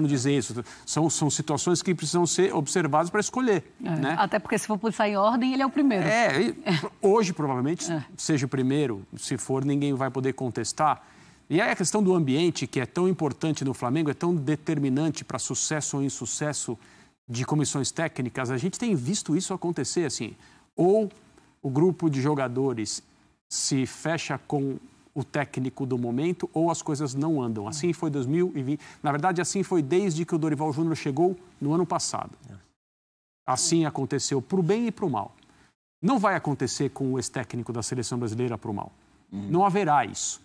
dizer isso. São situações que precisam ser observadas para escolher. Né? Até porque se for pensar em ordem, ele é o primeiro. Hoje, provavelmente, seja o primeiro. Se for, ninguém vai poder contestar. E aí a questão do ambiente, que é tão importante no Flamengo, é tão determinante para sucesso ou insucesso de comissões técnicas. A gente tem visto isso acontecer assim. Ou o grupo de jogadores se fecha com o técnico do momento, ou as coisas não andam. Assim foi 2020. Na verdade, assim foi desde que o Dorival Júnior chegou no ano passado. Assim aconteceu para o bem e para o mal. Não vai acontecer com o ex-técnico da Seleção Brasileira para o mal. Não haverá isso.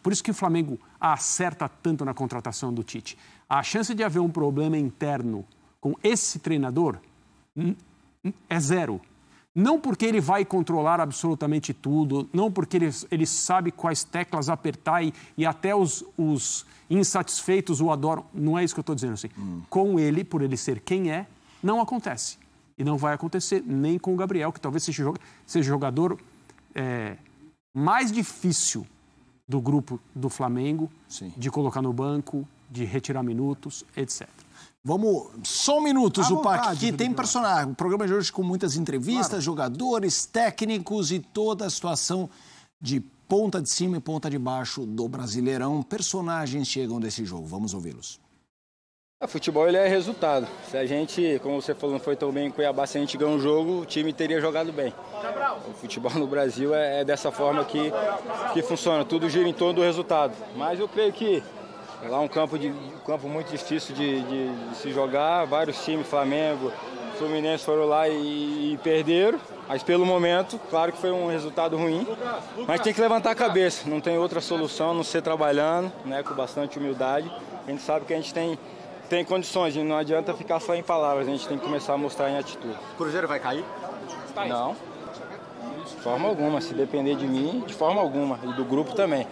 Por isso que o Flamengo acerta tanto na contratação do Tite. A chance de haver um problema interno com esse treinador é zero. Não porque ele vai controlar absolutamente tudo, não porque ele sabe quais teclas apertar e até os insatisfeitos o adoram. Não é isso que eu estou dizendo assim. Com ele, por ele ser quem é, não acontece. E não vai acontecer nem com o Gabriel, que talvez seja o jogador mais difícil do grupo do Flamengo, de colocar no banco, de retirar minutos, etc. Vamos, só um minuto, Zupac, que tem personagem. O programa de hoje com muitas entrevistas, jogadores, técnicos e toda a situação de ponta de cima e ponta de baixo do Brasileirão. Personagens chegam desse jogo. Vamos ouvi-los. O futebol ele é resultado. Se a gente, como você falou, não foi tão bem em Cuiabá, se a gente ganhar um jogo, o time teria jogado bem. O futebol no Brasil é dessa forma que funciona. Tudo gira em torno do resultado. Mas eu creio que é lá um campo muito difícil de se jogar. Vários times, Flamengo, Fluminense foram lá e perderam. Mas pelo momento, claro que foi um resultado ruim. Mas tem que levantar a cabeça. Não tem outra solução, não ser trabalhando, né, com bastante humildade. A gente sabe que a gente tem condições. Não adianta ficar só em palavras. A gente tem que começar a mostrar em atitude. O Cruzeiro vai cair? Não. De forma alguma. Se depender de mim, de forma alguma. E do grupo também.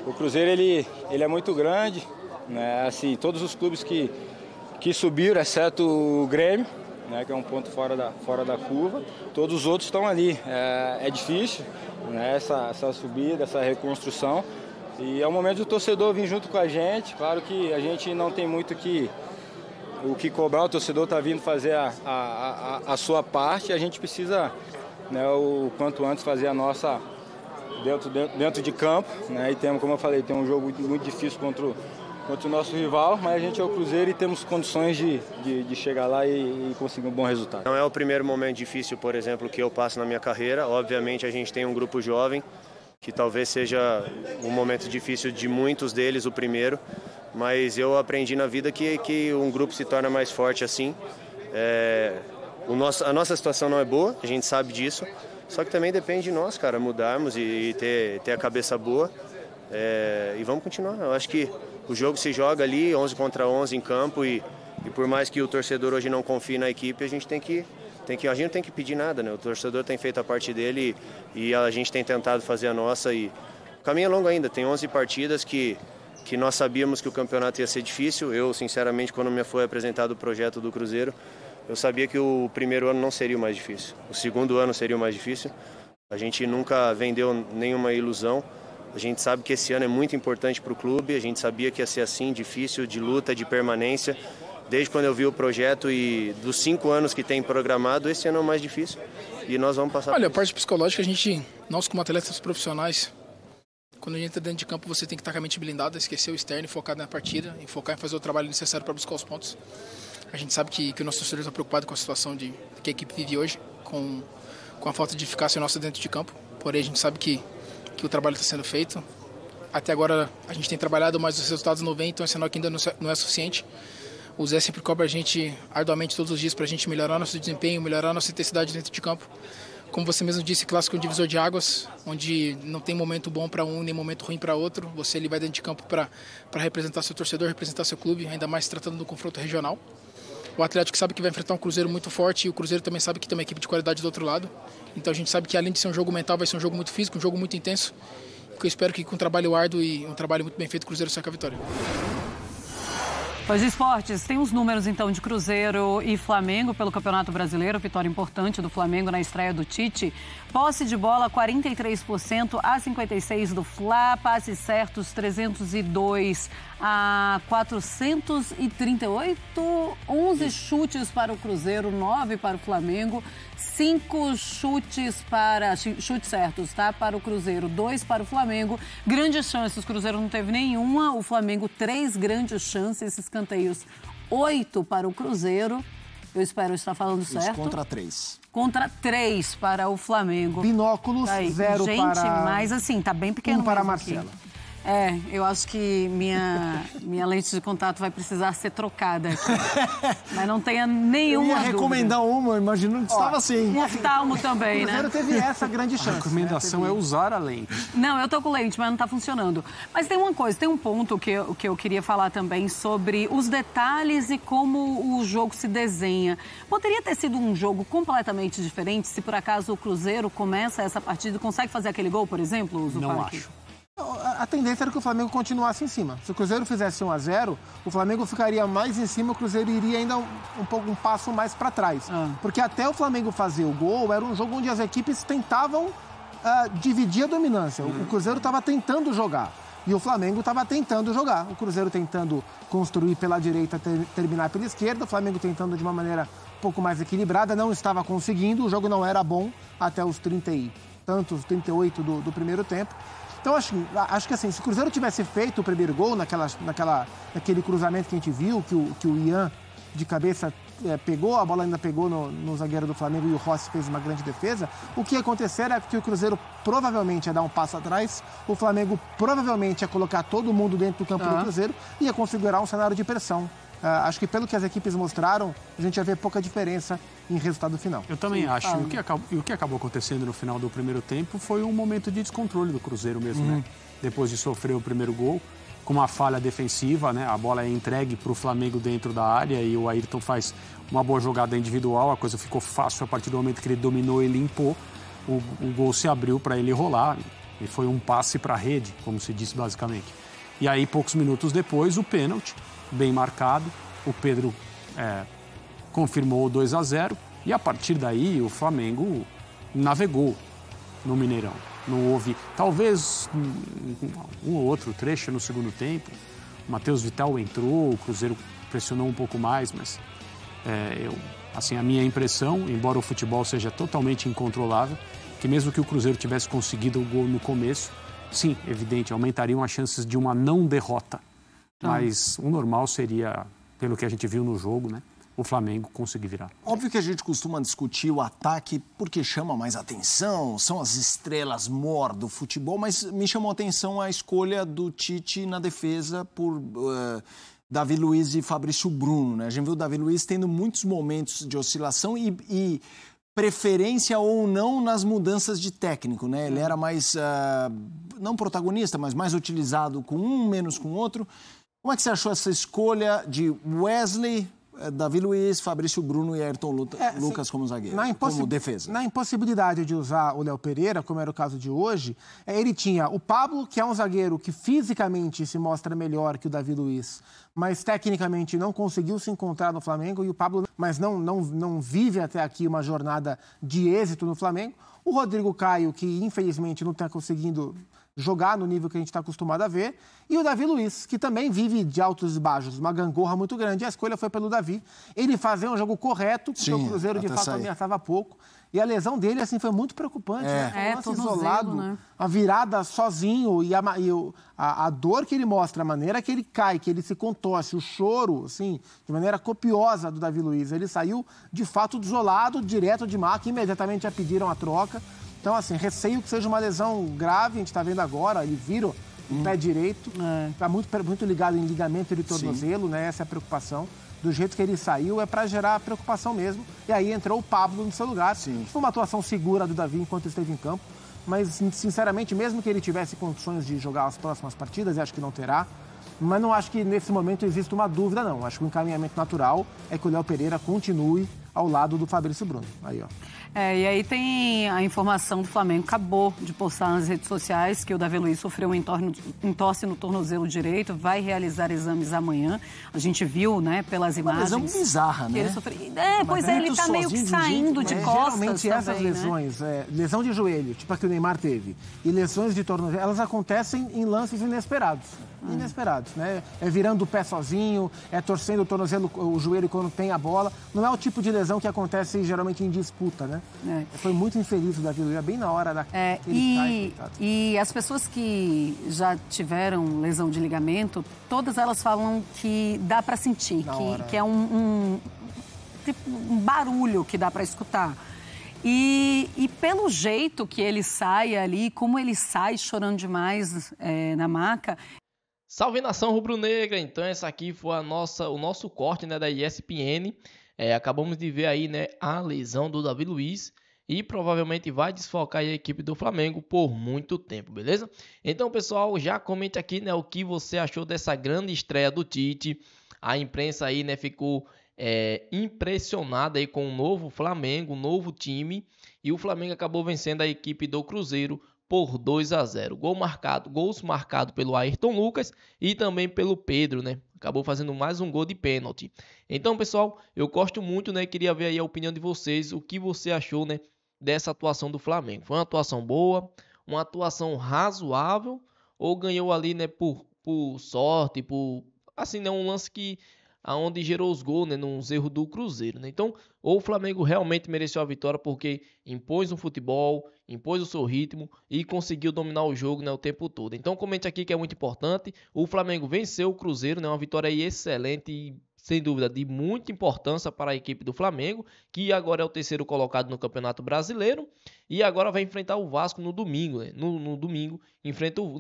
O Cruzeiro, ele é muito grande, né? Assim, todos os clubes que subiram, exceto o Grêmio, né? Que é um ponto fora da curva, todos os outros estão ali. É difícil, né? Essa subida, essa reconstrução. E é o momento do torcedor vir junto com a gente. Claro que a gente não tem muito o que cobrar, o torcedor está vindo fazer a sua parte. A gente precisa, né, o quanto antes fazer a nossa dentro de campo, né? E temos, como eu falei, tem um jogo muito difícil contra o nosso rival, mas a gente é o Cruzeiro e temos condições de chegar lá e conseguir um bom resultado. Não é o primeiro momento difícil, por exemplo, que eu passo na minha carreira. Obviamente a gente tem um grupo jovem, que talvez seja um momento difícil de muitos deles, o primeiro, mas eu aprendi na vida que um grupo se torna mais forte assim. A nossa situação não é boa, a gente sabe disso. Só que também depende de nós, cara, mudarmos e ter a cabeça boa. E vamos continuar. Eu acho que o jogo se joga ali, 11 contra 11 em campo. E por mais que o torcedor hoje não confie na equipe, a gente a gente não tem que pedir nada, né? O torcedor tem feito a parte dele e a gente tem tentado fazer a nossa. E o caminho é longo ainda. Tem 11 partidas que nós sabíamos que o campeonato ia ser difícil. Eu, sinceramente, quando me foi apresentado o projeto do Cruzeiro, eu sabia que o primeiro ano não seria o mais difícil. O segundo ano seria o mais difícil. A gente nunca vendeu nenhuma ilusão. A gente sabe que esse ano é muito importante para o clube. A gente sabia que ia ser assim, difícil, de luta, de permanência. Desde quando eu vi o projeto e dos 5 anos que tem programado, esse ano é o mais difícil. E nós vamos passar. Olha, a parte psicológica, nós como atletas profissionais, quando a gente entra dentro de campo, você tem que estar com a mente blindada, esquecer o externo e focar na partida, e focar em fazer o trabalho necessário para buscar os pontos. A gente sabe que o nosso torcedor está preocupado com a situação que a equipe vive hoje, com a falta de eficácia nossa dentro de campo. Porém, a gente sabe que o trabalho está sendo feito. Até agora a gente tem trabalhado, mas os resultados não vêm, então é sinal que ainda não é suficiente. O Zé sempre cobra a gente arduamente todos os dias para a gente melhorar nosso desempenho, melhorar nossa intensidade dentro de campo. Como você mesmo disse, clássico é um divisor de águas, onde não tem momento bom para um nem momento ruim para outro. Você vai dentro de campo para representar seu torcedor, representar seu clube, ainda mais tratando do confronto regional. O Atlético sabe que vai enfrentar um Cruzeiro muito forte e o Cruzeiro também sabe que tem uma equipe de qualidade do outro lado. Então a gente sabe que além de ser um jogo mental, vai ser um jogo muito físico, um jogo muito intenso. Eu espero que com um trabalho árduo e um trabalho muito bem feito, o Cruzeiro saia com a vitória. Pois de esportes, tem os números então de Cruzeiro e Flamengo pelo Campeonato Brasileiro, vitória importante do Flamengo na estreia do Tite. Posse de bola 43% a 56% do Fla, passes certos 302 a 438, 11 chutes para o Cruzeiro, 9 para o Flamengo, 5 chutes certos, tá? Para o Cruzeiro, 2 para o Flamengo. Grandes chances, o Cruzeiro não teve nenhuma, o Flamengo 3 grandes chances, escanteios 8 para o Cruzeiro. Eu espero estar falando certo. Isso, contra 3. Contra 3 para o Flamengo. Binóculos, 0 gente, para... Gente, mas assim, tá bem pequeno 1 para a aqui. Marcela. Eu acho que minha lente de contato vai precisar ser trocada aqui. Mas não tenha nenhuma dúvida. Eu ia recomendar uma, imaginando que estava assim. Um oftalmo também, né? O Cruzeiro teve essa grande chance. A recomendação é usar a lente. Não, eu tô com lente, mas não tá funcionando. Mas tem uma coisa, tem um ponto que eu queria falar também sobre os detalhes e como o jogo se desenha. Poderia ter sido um jogo completamente diferente se por acaso o Cruzeiro começa essa partida e consegue fazer aquele gol, por exemplo, Zupac? Não acho. A tendência era que o Flamengo continuasse em cima. Se o Cruzeiro fizesse 1-0, o Flamengo ficaria mais em cima, o Cruzeiro iria ainda um passo mais para trás. Porque até o Flamengo fazer o gol, era um jogo onde as equipes tentavam dividir a dominância. O Cruzeiro estava tentando jogar e o Flamengo estava tentando jogar. O Cruzeiro tentando construir pela direita, terminar pela esquerda, o Flamengo tentando de uma maneira um pouco mais equilibrada, não estava conseguindo, o jogo não era bom até os 30 e tantos, 38 do primeiro tempo. Então, acho que assim, se o Cruzeiro tivesse feito o primeiro gol naquele cruzamento que a gente viu, que o Ian, de cabeça, pegou, a bola ainda pegou no zagueiro do Flamengo e o Rossi fez uma grande defesa, o que ia acontecer era que o Cruzeiro provavelmente ia dar um passo atrás, o Flamengo provavelmente ia colocar todo mundo dentro do campo do Cruzeiro e ia configurar um cenário de pressão. Acho que pelo que as equipes mostraram, a gente ia ver pouca diferença em resultado final. Eu também acho. E o que acabou acontecendo no final do primeiro tempo foi um momento de descontrole do Cruzeiro mesmo, né? Depois de sofrer o primeiro gol, com uma falha defensiva, né? A bola é entregue para o Flamengo dentro da área e o Ayrton faz uma boa jogada individual, a coisa ficou fácil a partir do momento que ele dominou e limpou. O gol se abriu para ele rolar e foi um passe para a rede, como se disse basicamente. E aí, poucos minutos depois, o pênalti, bem marcado, o Pedro confirmou o 2-0 e a partir daí o Flamengo navegou no Mineirão. Não houve, talvez, um ou outro trecho no segundo tempo. O Matheus Vital entrou, o Cruzeiro pressionou um pouco mais, mas a minha impressão, embora o futebol seja totalmente incontrolável, que mesmo que o Cruzeiro tivesse conseguido o gol no começo, sim, evidente, aumentariam as chances de uma não derrota. Mas o normal seria, pelo que a gente viu no jogo, né, o Flamengo conseguir virar. Óbvio que a gente costuma discutir o ataque porque chama mais atenção, são as estrelas mor do futebol, mas me chamou a atenção a escolha do Tite na defesa por Davi Luiz e Fabrício Bruno, né? A gente viu o Davi Luiz tendo muitos momentos de oscilação e preferência ou não nas mudanças de técnico, né? Ele era mais, não protagonista, mas mais utilizado com um, menos com o outro. Como é que você achou essa escolha de Wesley, Davi Luiz, Fabrício Bruno e Ayrton Lucas como zagueiro, como defesa? Na impossibilidade de usar o Léo Pereira, como era o caso de hoje, ele tinha o Pablo, que é um zagueiro que fisicamente se mostra melhor que o Davi Luiz, mas tecnicamente não conseguiu se encontrar no Flamengo, e o Pablo, mas não vive até aqui uma jornada de êxito no Flamengo. O Rodrigo Caio, que infelizmente não está conseguindo jogar no nível que a gente está acostumado a ver, e o Davi Luiz, que também vive de altos e baixos, uma gangorra muito grande, a escolha foi pelo Davi. Ele fazia um jogo correto, porque o Cruzeiro de fato ameaçava pouco, e a lesão dele assim foi muito preocupante, né? Foi um lance isolado, né? A virada sozinho e a dor que ele mostra, a maneira que ele cai, que ele se contorce, o choro, assim, de maneira copiosa do Davi Luiz. Ele saiu de fato isolado, direto de maca, imediatamente já pediram a troca. Então, assim, receio que seja uma lesão grave, a gente está vendo agora, ele vira o pé direito, está muito ligado em ligamento de tornozelo, né? Essa é a preocupação. Do jeito que ele saiu, é para gerar preocupação mesmo. E aí entrou o Pablo no seu lugar. Sim. Foi uma atuação segura do Davi enquanto esteve em campo, mas, sinceramente, mesmo que ele tivesse condições de jogar as próximas partidas, e acho que não terá, mas não acho que nesse momento existe uma dúvida, não. Acho que o encaminhamento natural é que o Léo Pereira continue ao lado do Fabrício Bruno. Aí, ó. E aí tem a informação do Flamengo, acabou de postar nas redes sociais que o Davi Luiz sofreu um entorse no tornozelo direito, vai realizar exames amanhã. A gente viu, né, pelas imagens. Uma lesão bizarra, né? Ele sofreu... pois é, ele tá meio que saindo de costas geralmente também, essas lesões, lesão de joelho, tipo a que o Neymar teve, e lesões de tornozelo, elas acontecem em lances inesperados. Inesperados, né? É virando o pé sozinho, é torcendo o tornozelo, o joelho quando tem a bola. Não é o tipo de lesão que acontece geralmente em disputa, né? Foi muito infeliz o Davi Luiz, bem na hora da... E as pessoas que já tiveram lesão de ligamento, todas elas falam que dá para sentir, que é um barulho que dá para escutar. E pelo jeito que ele sai ali, como ele sai chorando demais na maca... Salve nação rubro-negra! Então essa aqui foi o nosso corte, né, da ESPN. Acabamos de ver aí, né, a lesão do Davi Luiz e provavelmente vai desfocar a equipe do Flamengo por muito tempo, beleza? Então, pessoal, já comente aqui, né, o que você achou dessa grande estreia do Tite. A imprensa aí, né, ficou impressionada aí com o novo Flamengo, um novo time, e o Flamengo acabou vencendo a equipe do Cruzeiro por 2-0. Gols marcados pelo Ayrton Lucas e também pelo Pedro, né? Acabou fazendo mais um gol de pênalti. Então, pessoal, eu gosto muito, né? Queria ver aí a opinião de vocês, o que você achou, né, dessa atuação do Flamengo. Foi uma atuação boa, uma atuação razoável, ou ganhou ali, né, por sorte, assim, né, um lance aonde gerou os gols, né, nos erros do Cruzeiro, né? Então, ou o Flamengo realmente mereceu a vitória porque impôs um futebol, impôs o seu ritmo e conseguiu dominar o jogo, né, o tempo todo. Então, comente aqui que é muito importante. O Flamengo venceu o Cruzeiro, né, uma vitória aí excelente e, sem dúvida, de muita importância para a equipe do Flamengo, que agora é o terceiro colocado no Campeonato Brasileiro e agora vai enfrentar o Vasco no domingo, né? No domingo,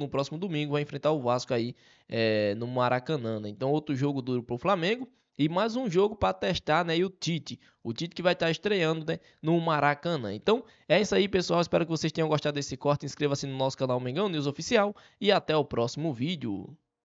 no próximo domingo vai enfrentar o Vasco aí no Maracanã, né? Então, outro jogo duro para o Flamengo e mais um jogo para testar, né, e o Tite que vai estar estreando, né, no Maracanã. Então, é isso aí, pessoal. Espero que vocês tenham gostado desse corte. Inscreva-se no nosso canal Mengão News Oficial e até o próximo vídeo.